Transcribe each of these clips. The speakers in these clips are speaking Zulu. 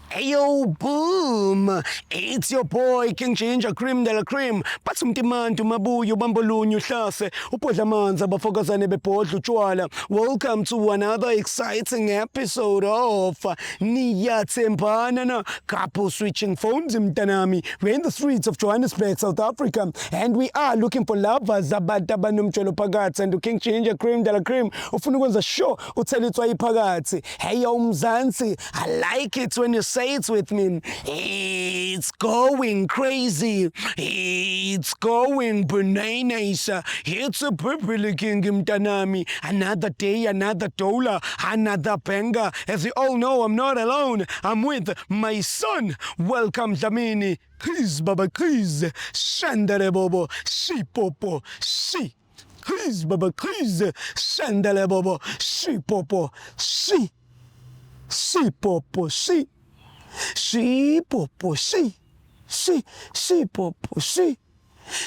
Ayo, boom! It's your boy, King Ginger, Cream de la Cream. Batsumtimantu mabuyo bambolunyu hlase. Upodla manzi abafokazane bebhodla utshwala. Welcome to another exciting episode of Niyathembana na couple switching phones mtanami. We're in the streets of Johannesburg, South Africa, and we are looking for lovers abantu abanomtshelo phakathi. And King Ginger, Cream de la Cream ufuna ukwenza sure uthelithwa iphakathi. Hey yo Mzansi, I like it when you say it with me. It's going crazy. It's going bananas. It's a purple king mtanami. Another day, another dollar, another banger. As you all know, I'm not alone. I'm with my son. Welcome Dlamini. Please, Baba, please. Shandere Bobo. Si Popo. Si. Please, Baba, please. Shandere Bobo. Si Popo. Si. Si Popo. Si. Si Popo. Si. Si Popo. Si.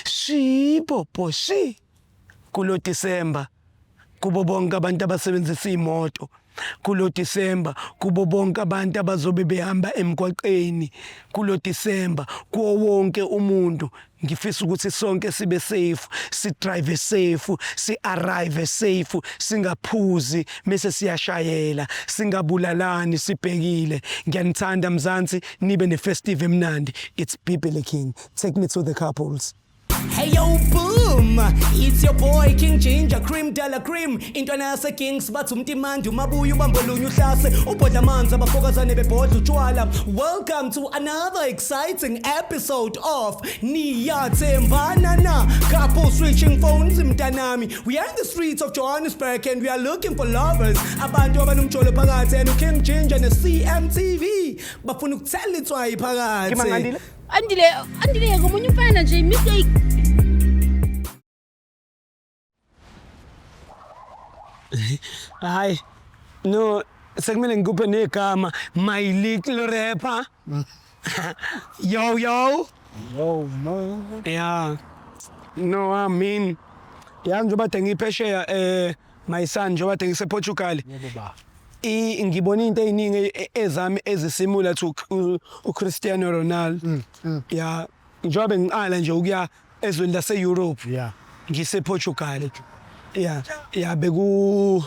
Si Popo. Si. Kulo December kubo bonke abantu abasebenzisa imoto, kulo December kubo bonke abantu abazobe behamba emgwaqeni, kulo December kuwo wonke umuntu ngifisa ukuthi sonke sibe safe, si drive safe, si arrive safe, singaphuzi bese siyashayela, singabulalani sibhekile. Ngiyanithanda Mzansi, nibe ne festive emnandi. It's Bibele King. Take me to the couples. Hey yo, boom! It's your boy King Ginger, Cream de la Cream. Intwana yase Kings batsumtimandu mabuyo bambolunyu hlase. Upodla manzi abafokazane bebhodla utshwala. Welcome to another exciting episode of Niyathembana na couple switching phones mtanami. We are in the streets of Johannesburg and we are looking for lovers. Abantu abanomtsholo phakathi and King Ginger ne CMTV bafuna ukuthelithwa iphakathi. Kimangandile? Andile ngomunye umfana nje mistake. Hayi, no, sekumele ngikuphe negama, my little rapper. Yo, yo. Oh no. Yeah. No, I mean, yeah, njengoba ngiphesheya my son njengoba ngisePortugal. Yebo ba. Ngibona into eziningi ezami ezisimula to uCristiano Ronaldo. Yeah, njengoba ngiqala nje ukuya ezweni lase-Europe. Yeah. NgisePortugal. Yeah, beku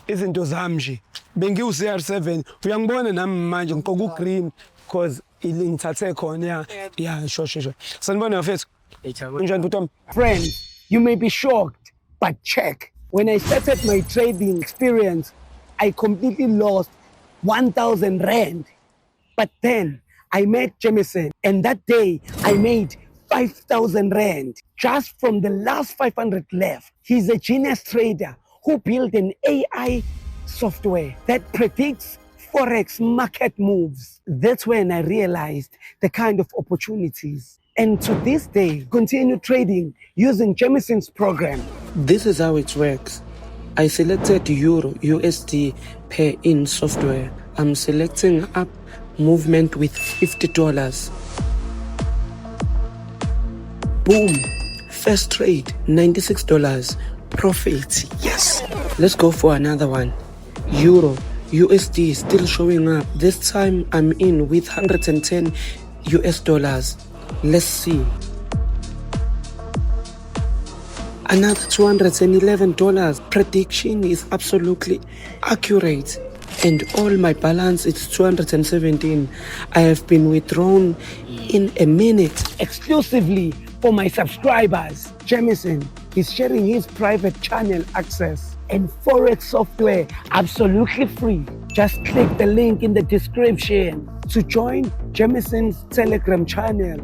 izinto zami nje. Bengiwu CR7. Uyangibona nami manje ngiqoka ugreen because ngithathe khona yeah, sure. Sanibona mfethu. Unjani bhuti wami? Friends, you may be shocked, but check. When I started my trading experience, I completely lost 1,000 rand. But then I met Jameson, and that day I made 5,000 rand just from the last 500 left. He's a genius trader who built an AI software that predicts Forex market moves. That's when I realized the kind of opportunities. And to this day, continue trading using Jameson's program. This is how it works. I selected Euro USD pair in software. I'm selecting up movement with $50. Boom. First trade, $96. Profit. Yes. Let's go for another one. Euro USD still showing up. This time I'm in with $110. Let's see. Another $211. Prediction is absolutely accurate. And all my balance is 217. I have been withdrawn in a minute. Exclusively for my subscribers, Jameson is sharing his private channel access and Forex software absolutely free. Just click the link in the description to join Jameson's Telegram channel.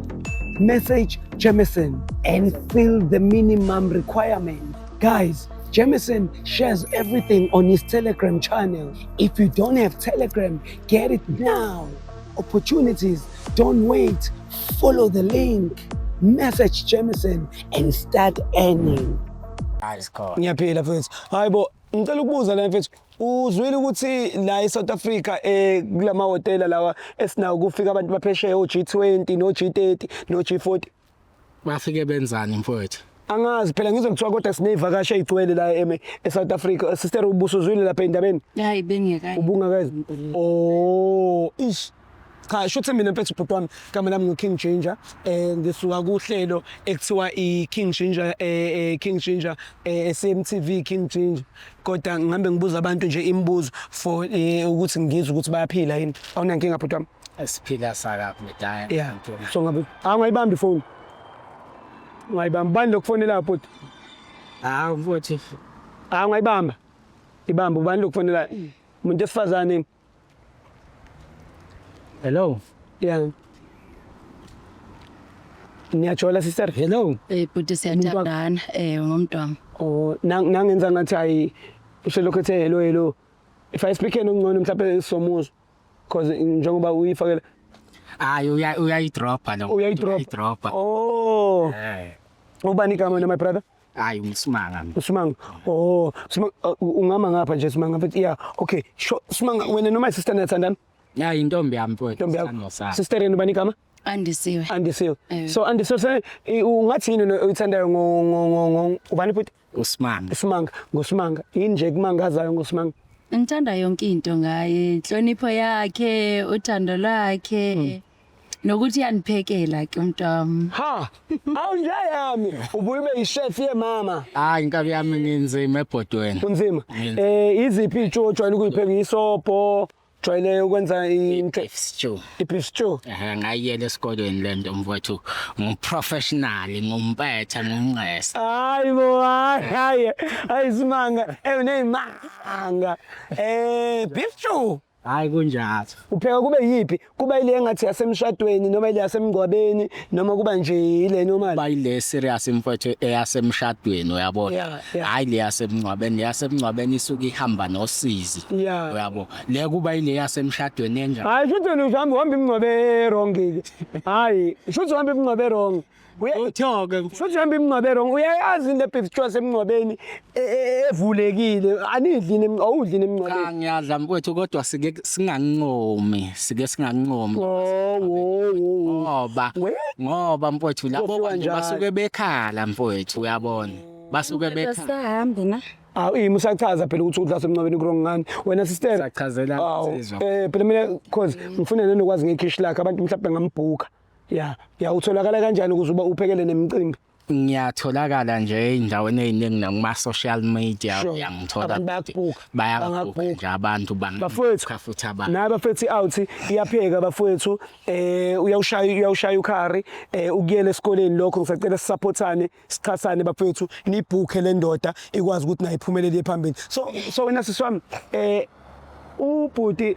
Message Jameson and fill the minimum requirement. Guys, Jameson shares everything on his Telegram channel. If you don't have Telegram, get it now. Opportunities, don't wait. Follow the link. Message Jameson and start earning. That's cool. Ngiyaphila mfethu. Hayibo, ngicela ukubuza la mfethu. Uzwile ukuthi la eSouth Africa kulama hotela lawa esinawo kufika abantu baphesheya oG20 noG30 noG40. Bafike benzani mfowethu? Angazi phela ngizokuthiwa kodwa sinevakasha ezigcwele la eSouth Africa. Sister ubuso uzwile lapha endabeni. Hayi bengiyakayi. Ubungakazi. Oh, ish. Cha shuthi mina mfethu ubhuti wami igama lami ngu-King Ginger ngisuka kuhlelo ekuthiwa i-King Ginger King Ginger SMTV King Ginger kodwa ngihambe ngibuza abantu nje imibuzo for ukuthi ngizwe ukuthi bayaphila yini awunankinga bhuti wami Esiphila saka medaya. yeah so ngabe angayibambi phone ungayibamba bani lokufonela bhuti Mfowethu. ungayibamba ibamba ubani lokufonela umuntu esifazane Hello. yeah niyajola sister Hello. bhuti siyathandana ngomntwana. oh nangenza ngathi hayi uselokho ethe hello if I speak ngcono mhlawumbe sizomuza because njengoba uyifakela Uyayidropa lo. uyayidropa oh ubani igama my brother Hayi uSimanga. Usimanga oh ungama ngapha nje Simanga mfethu yeah okay sure Simanga wena noma sister nathandana Ya intombi yami mfowethu. ntombi yakho sister yenu bani igama Andisiwe. Andisiwe so Andisiwe ungathi yini uyithandayo ngo ubani futhi uSimanga. uSimanga ngoSimanga yini nje kumangazayo ngoSimanga Ngithanda yonke into ngaye, inhlonipho yakhe, uthando lwakhe. Nokuthi yaniphekela ke umntwana. ha awunjayami ubuye ube yishef yemama Hayi inkabi yami ngenzima ebhodweni. kunzima iziphi itsho ojwayele ukuyipheka isobho jwayele ukwenza Beef stew. i-beef stew Ngayiyela esikolweni lento mfowethu. Ngumprofessional, ngumpetha, ngumnqesa. hayi bo hayi Simanga uneyimanga beef stew Hayi kunjalo. upheka kube yipi kuba ile engathi yasemshadweni noma ile yasemgcwabeni noma kuba nje ile normal Bayile serious mfowethu eyasemshadweni uyabona. Yeah, yeah. Hayi le yasemncwabeni, yasemncwabeni isuke ihamba nosizi. Yeah. Uyabo. Le kuba ile yasemshadweni enjani? hayi shuthi wena uhamba imngcwabe wrong hayi shuthi uhamba imngcwabe wrong Uthoke shuthi uhamba imngcwabe wrong uyayazi into beef stew yasemngcwabeni evulekile anidli awudli nemngcwabeni ngiyadla mfowethu kodwa sike singanqomi, ngoba mfowethu labo Kufika bantu njalo. basuke bekhala mfowethu uyabona. Basuke bekhala. Sahambe na. Yimi usachaza phela ukuthi udla semncwabeni kurong ngani wena sister Sachazela insizwa. phela mina cause ngifuna nenokwazi ngekhishi lakhe abantu mhlawumbe ngambhuka yeah utholakala kanjani ukuze uba uphekele nemicimbi Ngiyatholakala nje endaweni eziningi nakuma social media Sure. uyangithola Abantu bayabhuka nje abantu bafowethu futhi abantu naye bafethu out iyapheka bafowethu uyawushaya ukhari ukuyela esikoleni lokho ngisacela sisupportane sichasane bafethu nibhuke le ndoda ikwazi ukuthi nayo iphumelele phambili so wena siswami ubhuti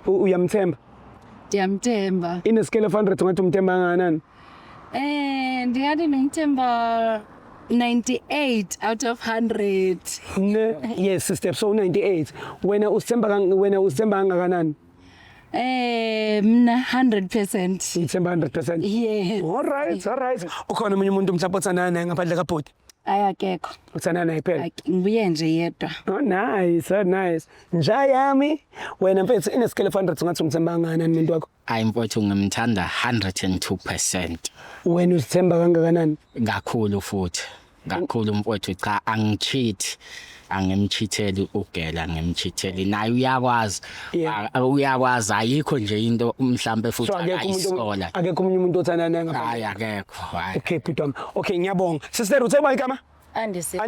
uyamthemba Ndiyamthemba. in a scale of 100 ungathi umthemba kangakanani Ndingathi ngimthemba 98 out of 100. yes sister so 98 wena usithemba kangakanani Mna 100%. ithemba 100%. Yes. All right. Ukhona umunye umuntu umsupportana naye ngaphandle kabhuti. Ayakekho. Uthana naye phela. Ngibuye nje yedwa. Oh nice. Njayami wena mfethu in a scale of 100 ungathi umthemba kangakanani umuntu wakho? hayi mfowethu ngimthanda 102%. Wena usithemba kangakanani? Kakhulu futhi. Kakhulu mfowethu cha angicheat. Angimchitheli ugela ngimchitheli naye uyakwazi uyakwazi ayikho nje into mhlambe futhi akayisola akekho umunye umuntu othanda naye ngaphandle. hayi akekho hayi Okay bhuti okay ngiyabonga sister uthemba igama Andisiwe.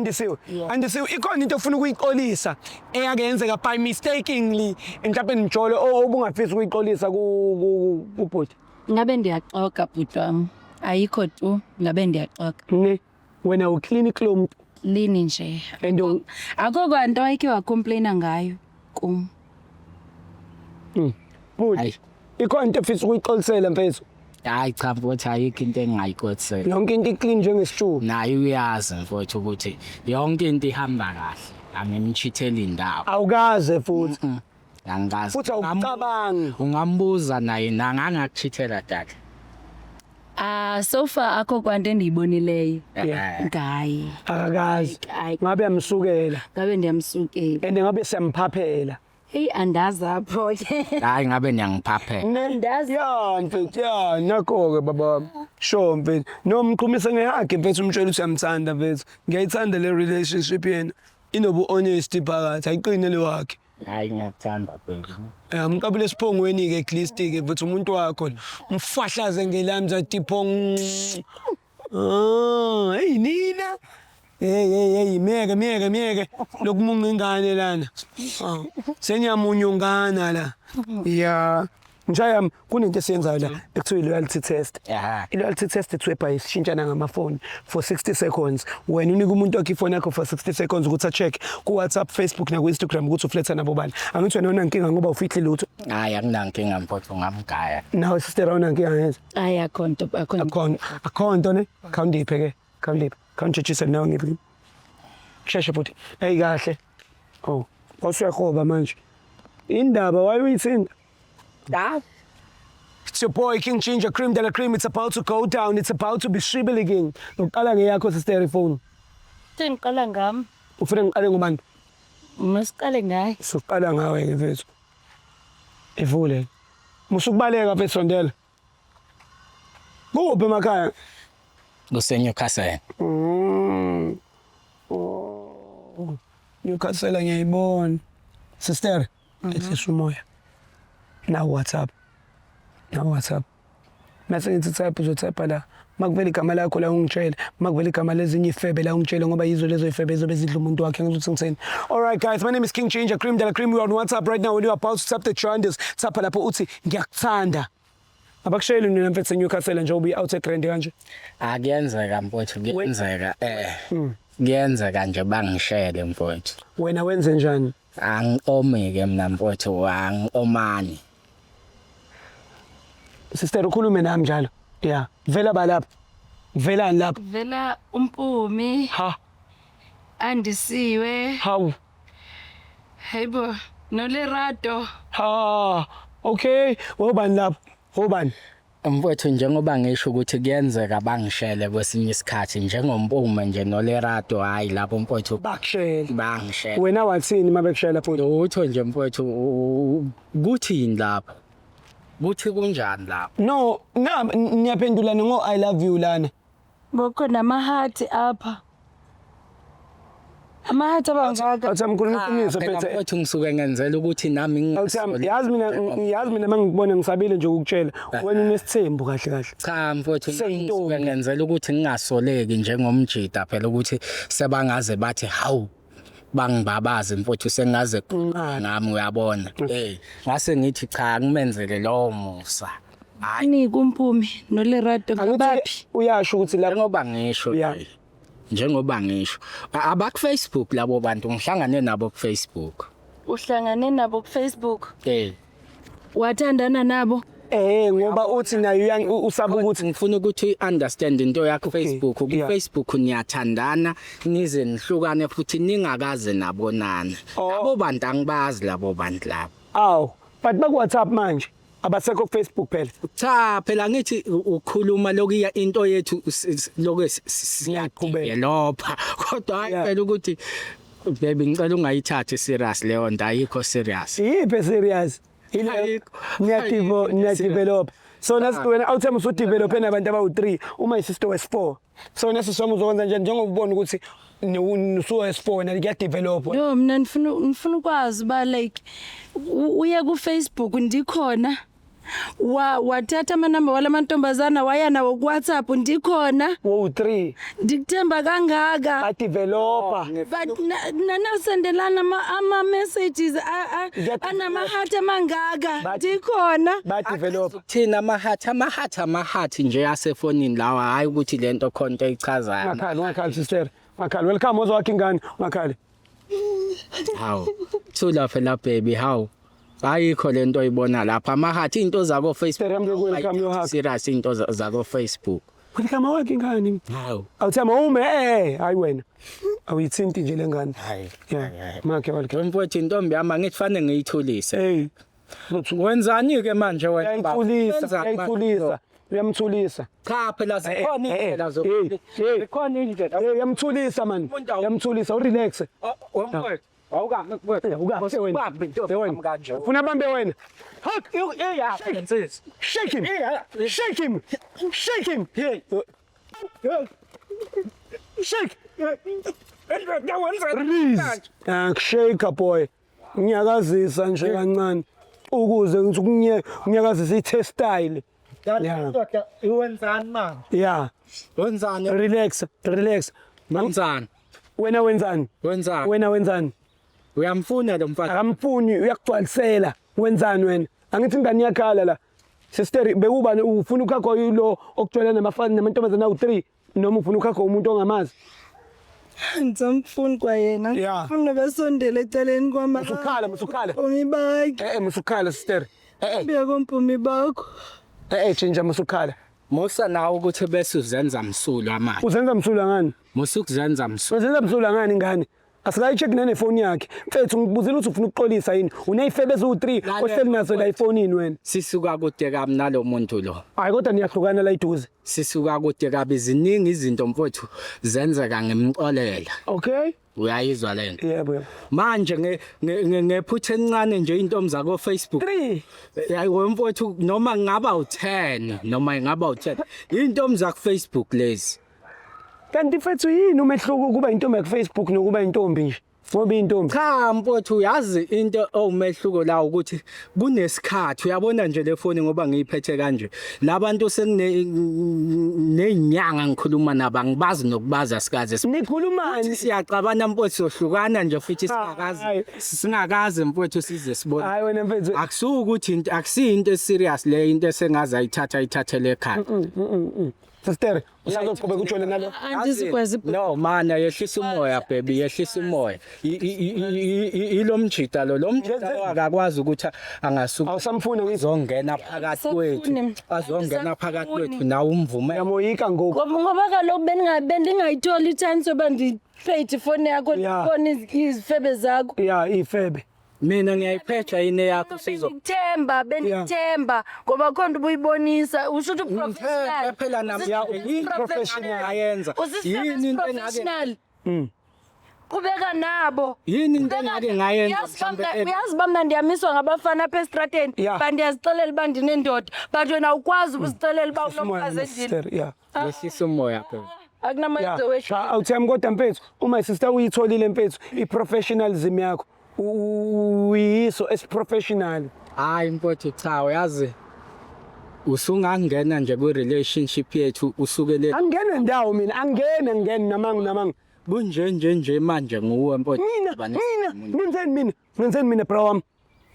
Andisiwe ikhona into ofuna ukuyixolisa eyakenzeka by mistakenly mhlawumbe njalo obungafisi ukuyixolisa kubhuti Ngabe ndiyaxoka bhuti wami. Ayikho tu, ngabe ndiyaxoka. ne wena uclinic lo muntu Lini nje. and Akho kwanto ayike wacomplaina ngayo kum. bhuti ikhona into ofisa ukuyixolisela mfethu hayi cha mfowethu ayikho into engayikotsela yonke into iclean njengesitshuku naye uyazi mfowethu ukuthi yonke into ihamba kahle angimchitheli indawo awukaze futhi angazi futhi awucabangi ungambuza naye nangangakuchithela dad So far akho kwanto endiyibonileyo Yeah. ngaye. akakazi Hayi, ngabe yamsukela ngabe ndiyamsukela. and ngabe siyamphaphela Hey andazi apho ke. hayi ngabe niyangiphaphela Andazi. ya mfethu ya nakho-ke baba sure mfethu nomqhumisa ngehage mfethu umtshela ukuthi uyamthanda mfethu ngiyayithanda le relationship yena inobu-honesty phakathi ayiqine le wakhe Hayi ngiyathanda baby. Mqabule siphongweni ke at least ke futhi umuntu wakho umfahlaze ngelamza tipong. Hey nina. Hey miyeke lokumunga ingane lana. Senyamunyungana la. Yeah. Njaya kunento esiyenzayo la ekuthiwa loyalty test. Yeah. I-loyalty test ithwebha isishintshana ngamafoni for 60 seconds. Wena unika umuntu wakhe ifoni yakho for 60 seconds ukuthi a-check ku WhatsApp, Facebook na ku Instagram ukuthi ufletha nabo bani. Angithi wena unankinga ngoba ufihli lutho. Hayi akunankinga mfowethu ngamgaya. Nawe sister unankinga ngeza. Hayi akhonto. Akhonto ne? Khawundiphe ke. Khawuntshitshise nawe ngiphi. Sheshe futhi. Hey kahle. Oh, usuyakhoba manje. Indaba wayuyithinda. Da. It's your boy King Ginger Cream de la Cream. It's about to go down. It's about to be shriveling. Uqala ngeyakho sister phone. Sengiqala ngami. Ufuna ngiqale ngobani? Masiqale ngaye. Soqala ngawe ke mfethu. Ivule. Musukubaleka mfethu sondela. Kuphi emakhaya? KuseNewcastle. Newcastle ngiyayibona. Sister, ehlisa umoya. Now WhatsApp. Mase ngithi type uzotype la. Makuvela igama lakho la ungitshela. Makuvela igama lezinye ifebe la ungitshela ngoba yizo lezo ifebe ezobe zidla umuntu wakhe ngizothi ngithini. All right guys, my name is King Ginger Cream de la Cream. We are on WhatsApp right now. When you are about to tap the trenders, tap lapho uthi ngiyakuthanda. Abakushayeli nina mfethu Newcastle nje ubi out trend kanje. Akuyenzeka mfowethu kuyenzeka kuyenzeka nje bangishele mfowethu. Wena wenze njani? Angiomeke mina mfowethu angiomani. Sister ukhulume nami njalo. Yeah, vela balapha. Velani lapha? Vela umpumi Ha, andisiwe. how? Hayibo, noLerato. Ha, okay. Wobani lapha? Wobani? Mfowethu njengoba ngisho ukuthi kuyenzeka bangishele kwesinye isikhathi njengompume nje noLerato hayi lapho mfowethu Bakushela. bangishele. Wena wathini mabekushela futhi? Utho nje mfowethu kuthini lapha? Kuthi kunjani lapha? No, niyaphendulana ngo I love you lana. Bokho namahathi apha. Amahathi abangaka. Awuthi ngikhuluma iqiniso Phela phethe. mfowethu ngisuke ngenzela ukuthi nami Awuthi yazi mina mangikubona ngisabile nje ukutshela. Wena unesithembu kahle. cha mfowethu Seyintombi. ngisuke ngenzela ukuthi ngingasoleki njengomjida phela ukuthi sebangaze bathi hawu bangibabazi mfowethu sengaze ngami uyabona ngase ngithi cha ngimenzele lowo musa hayi Ni kumpumi noLerato ngabaphi? Angithi uyasho ukuthi la njengoba ngisho Yeah. njengoba ngisho abaku Facebook labo bantu ngihlangane nabo ku Facebook Uhlangane nabo ku Facebook? eh Wathandana nabo? ngoba uthi nayo usaba ukuthi ngifuna ukuthi understand into yakho Okay, Facebook ku yeah. Facebook niyathandana nize nihlukane futhi ningakaze nabonana labo bantu angibazi labo bantu labo aw, but baku WhatsApp manje. Abasekho ku Facebook phela. cha phela ngithi ukhuluma lokuya into yethu lokho Ngiyaqhubeka. siyaqhubeka kodwa hayi Yeah. phela ukuthi baby ngicela ungayithathi serious leyo nto ayikho serious Yiphe serious. Ayikho. Niyadevelop. So wena awuthema usudevelop nabantu abawu3 uma isister wes4. So nesisoma uzokwenza njani njengoba ubona ukuthi usuwa wes4 na kuyadevelop. No, mina ngifuna ukwazi ba like uye ku Facebook ndikhona. Wathatha amanamba walamantombazana waya nawo ku WhatsApp ndikhona. Wo3 Ndikuthemba kangaka. badeveloper. But nanasendelana ama messages anamahathi amangaka ndikhona. Badeveloper. thina amahathi nje asefonini lawa hayi ukuthi lento khonto ichazayo Ngakhali sister. Ngakhali welcome ozwakhe ingane. Ngakhali. hawu thula phela baby hawu ayikho lento oyibona lapha amahathi into zako Facebook Welcome your hug. serious into zako Facebook Welcome wakhe ingane. hawu Awuthema ume hayi wena. Awuyithinti nje lengane. hayi Yeah. Makhe welcome. mfowethu intombi yami angithi fanele ngiyithulise Hey. wenzani ke manje wena Uyayithulisa. Uyamthulisa. cha phela zikhona indlela zikhona indlela Uyamthulisa man. Uyamthulisa urelax. wemfowethu Ukase wena. Ufuna bambe wena. Hug. Shake him. Shake him. Shake him. Shake. Release. Shake boy. Ngiyakazisa nje kancane ukuze ngithi unyakazisa i-test style. Yeah. Iwenzani man? Yeah. Wenzani? Relax. Wenzani? Wena wenzani? Wenzani? Wena wenzani? Uyamfuna lo mfana? Akamfuni uyakugcwalisela. Wenzani wena? Angithi ingane iyakhala la. Sister bekubani ufuna ukhakho yilo okuthola namafana namantombazana awu3 noma ufuna ukhakho umuntu ongamazi? Ngizamfuni kwayena. Yeah. Ngifuna basondele eceleni kwama. Musukhala. Umi bakhe. Musukhala sister. Biya kompumi bakho. Chinja musukhala. Musa nawe ukuthi bese uzenza msulwa manje. Uzenza msulwa ngani? Musa ukuzenza msulwa. Uzenza msulwa ngani ingane? Asikayi-check nane-phone yakhe. Mfethu ngikubuzile ukuthi ufuna ukuxolisa yini. Uney'febe eziwu3 ohleli nazo la efonini wena. Sisuka kude kabi nalo muntu lo. Hayi kodwa niyahlukana la eduze. Sisuka kude kabi ziningi izinto mfowethu zenzeka ngemxolela. Okay? Uyayizwa lento. Yebo. Manje ngephutha encane nje intombi zako Facebook. 3. Hayi wemfowethu noma ngaba u10 noma ngaba u10. Intombi zaku Facebook lezi. Kanti mfethu yini umehluko kuba intombi ku Facebook nokuba intombi nje? Ngoba intombi. Cha mfowethu uyazi into owumehluko la ukuthi kunesikhathi uyabona nje le phone ngoba ngiyiphethe kanje. Labantu nenyanga ngikhuluma nabo angibazi nokubaza sikaze. Nikhulumani? Siyacabana mfowethu sohlukana nje futhi singakazi mfowethu size sibone. Hayi wena mfethu. Akusukuthi into akusiyinto eserious le into esengaza ayithathele ekhaya. Sister, usazoqhubeka utshole nalo. Andisikwazi. No man yehlisa umoya baby yehlisa umoya. Ilomjita lo mjita akakwazi ukuthi angasuka. Awusamfuna ngizongena phakathi kwethu. Azongena phakathi kwethu nawe umvume. Yamoyika ngoku. Ngoba kaloku bendingayitholi i-chance yoba ndiphethe ifoni yakho khona izifebe zakho. Yeah, ifebe. Mina ngiyayiphetha yini yakho sizo. Benithemba ngoba khona ubuyibonisa usho ukuthi uprofessional. Phela nami professional ayenza. Yini into engake Qhubeka nabo. Yini into engake ngayenza mhlambe uyazi bamna ndiyamiswa ngabafana apha estrateni bandiyazicelela uba ndinendoda but wena ukwazi ukuzicelela uba unomfazi endlini. Yeah. Yehlisa umoya phela. Akunamazwe wesho. Awuthembi kodwa mfethu uma sister uyitholile mfethu i-professionalism yakho uyiso as-professional. Hayi mfowethu cha uyazi usungangena nje ku-relationship yethu usukele Angene ndawo mina angene namanga kunje manje nguwe mfowethu ngenzeni mina bro wami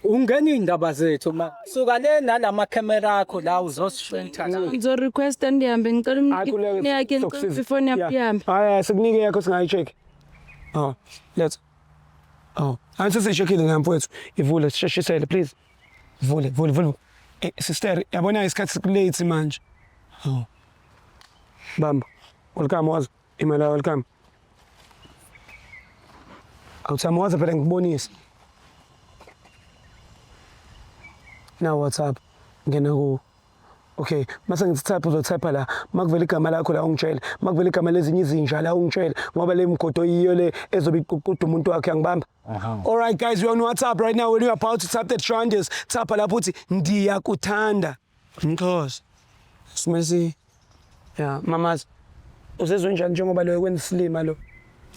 ungena indaba zethu ma suka le nalama camera akho la uzosishwentha ngizo request ndihambe ngicela umniki yakhe ngicela ifoni yaphi hayi sikunike yakho singayi-check let's angithi siyishekile ngamfowethu ivule sisheshisele please vule sister yabona isikhathi sikulate manje bamba welcome wazi imela welcome awuthama wazi phela ngikubonisa na WhatsApp ngena ku okay mase ngithi type uzotype la makuvela igama lakho la ungitshela makuvela igama lezinye izinja la ungitshela ngoba le mgodo yiyo le ezobe iququda umuntu wakhe angibamba. All right guys, we're on WhatsApp right now. When you're about to tap that Tranders tap lapho uthi ndiyakuthanda Mxhosa simesi yeah mamazi uzezwe njani njengoba lo kwenza silima lo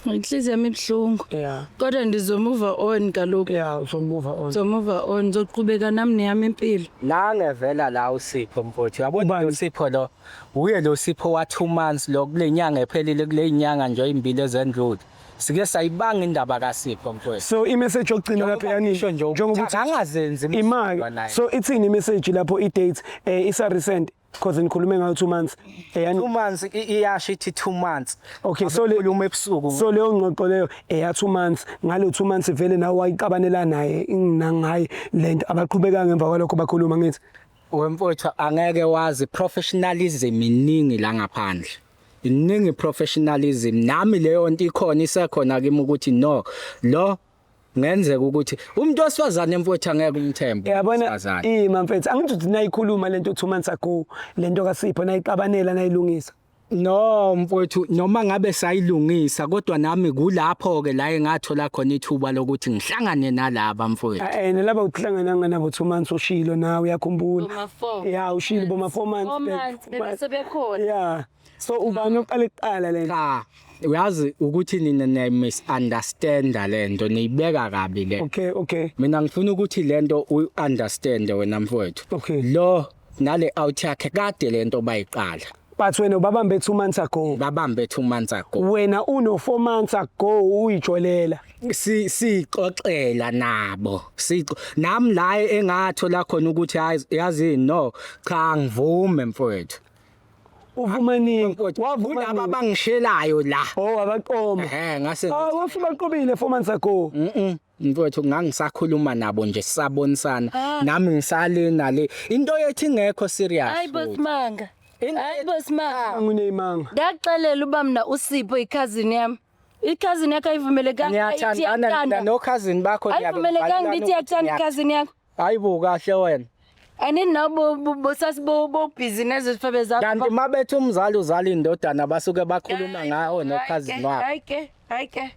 inhliziyo yami ibhlungu yeah kodwa ndizomove on kaloku yeah move on ngizoqhubeka nami neyami impilo la ngevela la uSipho mfowethu yabona uSipho lo uye lo Sipho wa 2 months lo kulenyanga ephelile kule inyanga nje ezimbili ezendlule sike sayibanga indaba kaSipho mfowethu so imessage yokugcina lapha yanisho njengoba angazenzi imali so ithini imessage lapho i-date isa recent because nikhulume ngayo 2 months 2 months iyasho ithi 2 months okay so leyo ebusuku so leyo ngqoqo leyo eya 2 months ngalo 2 months vele nawe wayiqabanela naye nangayi lento abaqhubeka ngemva kwalokho bakhuluma ngithi wemfowethu angeke wazi professionalism iningi la ngaphandle iningi professionalism nami leyo nto ikhona isekhona kimi ukuthi no lo ngenzeka ukuthi umuntu osifazane mfowethu angeke umthembe yabona mfethu angithi uthi nayikhuluma lento 2 months ago lento kaSipho nayiqabanela nayilungisa no mfowethu noma ngabe sayilungisa kodwa nami kulapho ke la engathola khona ithuba lokuthi ngihlangane nalaba mfowethu nalaba uhlangana nabo 2 months ushilo nawe uyakhumbula yeah ushilo boma 4 months bebesebekhona yeah So ubani oqala iqala lena? Cha, uyazi ukuthi nina ne misunderstand lento niyibeka kabi le. Okay. Mina ngifuna ukuthi lento uunderstand wena mfowethu. Okay. Lo nale out yakhe kade lento bayiqala. But wena ubabambe 2 months ago. Babambe 2 months ago. Wena uno 4 months ago uyijolela. Sixoxela nabo. Nami la engathola khona ukuthi yazi no cha ngivume mfowethu. Uvuma nini? Wavuna abangishelayo la. Oh abaqoma. Ngase Wafuna baqobile 4 months ago. mfowethu ngangisakhuluma nabo nje sisabonisana nami ngisale nale into yethi ingekho serious. Hayi bosimanga. Hayi bosimanga. Nguneyimanga. Ngaxelela uba mina uSipho i-cousin yami. I-cousin yakho ayivumelekanga Ngiyathandana no cousin bakho ayivumelekanga ngithi yathanda i-cousin yakho. Hayibo kahle wena. Aninawo bosasibo business esifabe zakho. Kanti mabethu umzali uzala indodana basuke bakhuluma ngawo no cousin wakho. Hayike.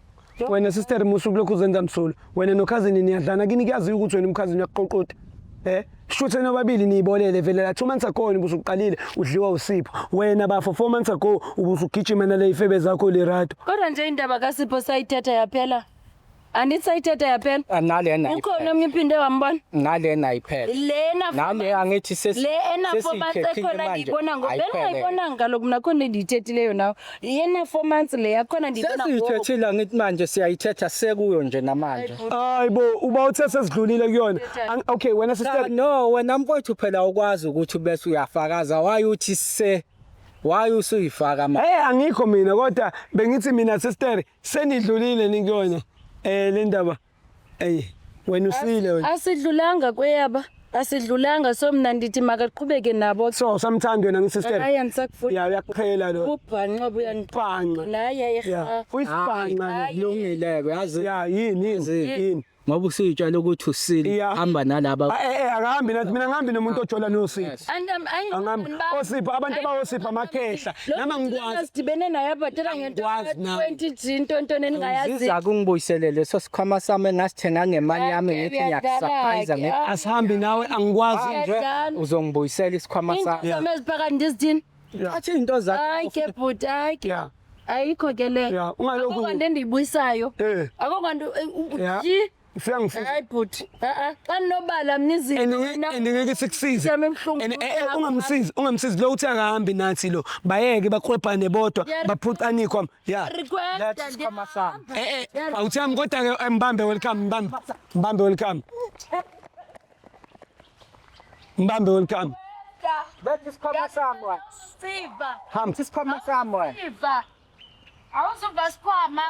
Wena sister musuku lokhu uzenza msulu. Wena no cousin niyadlana kini kuyazi ukuthi wena umcousin uyaqoqoda. Shuthe nobabili niyibolele vele la 2 months ago ubusuqalile udliwa uSipho. Wena bafo 4 months ago ubusugijima nale ifebe zakho lerato. Kodwa nje indaba kaSipho sayithetha yaphela. Anitsayithetha yaphela. Nalena ukhona omnye iphinde wambona. Nalena iphela. Lena nami angithi le ena4 months ekhona ngiyibona ngobela ngiyibona ngalo mina khona endiyithethileyo nawe. Yena 4 months le yakhona ndiyibona ngoba. Sesiyithethile ngithi manje siyayithetha sekuyo nje namanje. Hayibo uba uthe sesidlulile kuyona. Okay wena sister no wena mfowethu phela ukwazi ukuthi bese uyafakaza wayuthi usuyifaka manje. Angikho mina kodwa bengithi mina sister senidlulile nikuyona. Le ndaba wena usile wena asidlulanga kweyaba asidlulanga so mina ndithi makaqhubeke nabo so samthanda wena ngisister hayi angisakufuna uyakuphela lo ubhanqa ubhanqa naye uyisibhanqa kulungile yazi yini ngoba usitshela ukuthi usile hamba nalaba akahambi nathi mina ngihambi nomuntu ojola noSipho angihambi oSipho abantu abawoSipho amakhehla nama ngikwazi sidibene naye abadala ngento 20 zinto eningayazi siza kungibuyiselele so sikhwama sami engasithenga ngemali yami ngithi ngiyakusurprise asihambi nawe angikwazi nje uzongibuyisela isikhwama sami eziphakathi ndizithini athi into zakho ayike bhuti ayike ayikho ke le ungalokhu akho nto endiyibuyisayo akho nto Siyangifisa. Hayi bhuti. Xa nobala mina izinto ngeke sikusize. Ungamsizi lo uthi akahambi nathi lo. Bayeke baqhwebhane bodwa baphucane kwami. Request awuthami kodwa ke mbambe welcome mbambe welcome. Mbambe welcome. Bethi sikhoma samwe. Siva. Hambi sikhoma samwe. Siva. Awuzuva sikhoma.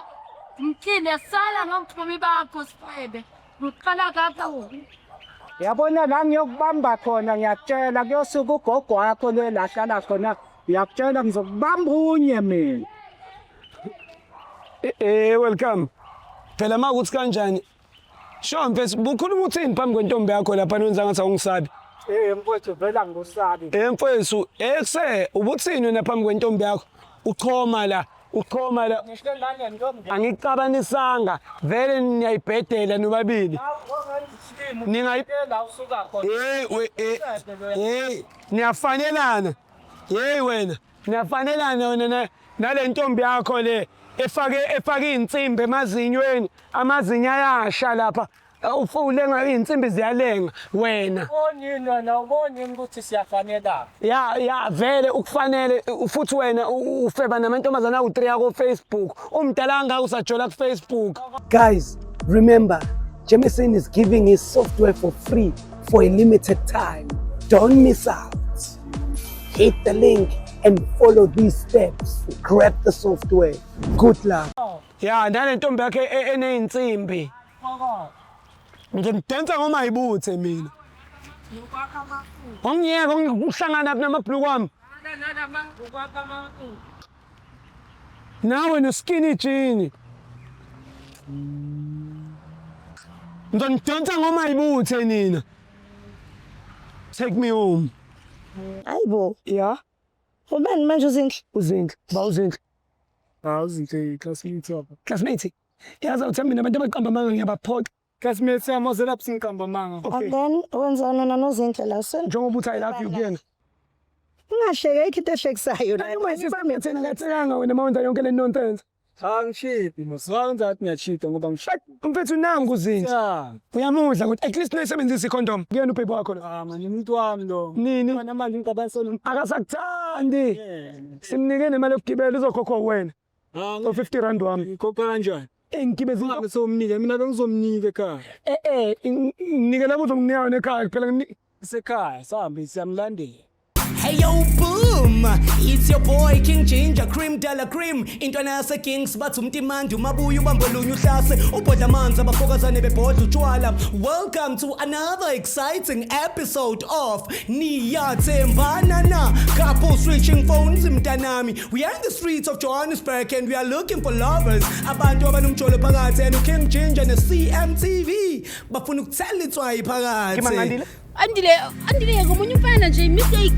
Mthini sala ngomphumi bakho sifebe. Uqala kapho. Yabona la ngiyokubamba khona ngiyakutshela kuyosuka ugogo wakho lo lahlala khona. Ngiyakutshela ngizokubamba unye mina. Welcome. Phela makuthi kanjani? Sho mfethu bukhuluma uthini phambi kwentombi yakho lapha nwenza ngathi awungisabi. Mfowethu vela ngusabi. Mfowethu ekuse ubuthini wena phambi kwentombi yakho? Uchoma la. Angikucabanisanga vele niyayibhedela nobabili. Ningayibhedela usuka khona. Niyafanelana. Wena. Niyafanelana wena nale ntombi yakho le efake insimbi emazinyweni. Amazinyo ayasha lapha. Ulenga insimbi ziyalenga wena. Ubonini wena ubonini ukuthi siyafanelana. Vele ukufanele futhi wena ufeba namantombazana awu3 yako Facebook. Umdala ngaka usajola ku Facebook. Guys, remember Jameson is giving his software for free for a limited time. Don't miss out. Hit the link and follow these steps. Grab the software. Good luck. Nale ntombi yakhe eneinsimbi. Ngimdenza ngoma ayibuthe mina. Ongiyeka ukuhlangana namabhluku wami. Nawe no skinny jean. Ngimdenza ngoma ayibuthe nina. Take me home. Ayibo. Yeah. Ubani manje uzinhle? Uzinhle. Uzinhle. Uzinhle classmate wapha. Classmate. Yaza uthi mina abantu abaqamba manga ngiyabaphoqa. Classmates yami ozela psinqamba manga. And then wenzana nozinhle la sen. Njengoba uthi I love you kuyena. Ungahleki into ehlekisayo la. Uma sisambethena kathekanga wena mawenza yonke le nonsense. Angishidi moswanza athi ngiyachida ngoba ngishada. Mfethu nangu uzinza. Uyamudla ukuthi at least nayisebenzisa icondom. Kuyena ubhebe wakho lo. Manje umuntu wami lo. Nini? Wena manje ngicabasona. Akasakuthandi. Simnike nemali yokugibela uzokhokhwa wena. So 50 rand wami. Ikhopha kanjani? Ngigibeza Ngabe somnike mina bengizomnika ekhaya. nginike labo uzonginika nekhaya phela Isekhaya sihambe siyamlandela. Hey yo boom, it's your boy King Ginger Cream Della Cream. Intwana yase Kings bathi umtimandi umabuya ubambolunye uhlase ubhodla amanzi abafokazane bebhodla utshwala. Welcome to another exciting episode of Niyathembana na couple switching phones mntanami. We are in the streets of Johannesburg and we are looking for lovers. Abantu abanomjolo phakathi and King Ginger ne CMTV bafuna ukuthela itswayi phakathi. Andile ngomunye umfana nje mistake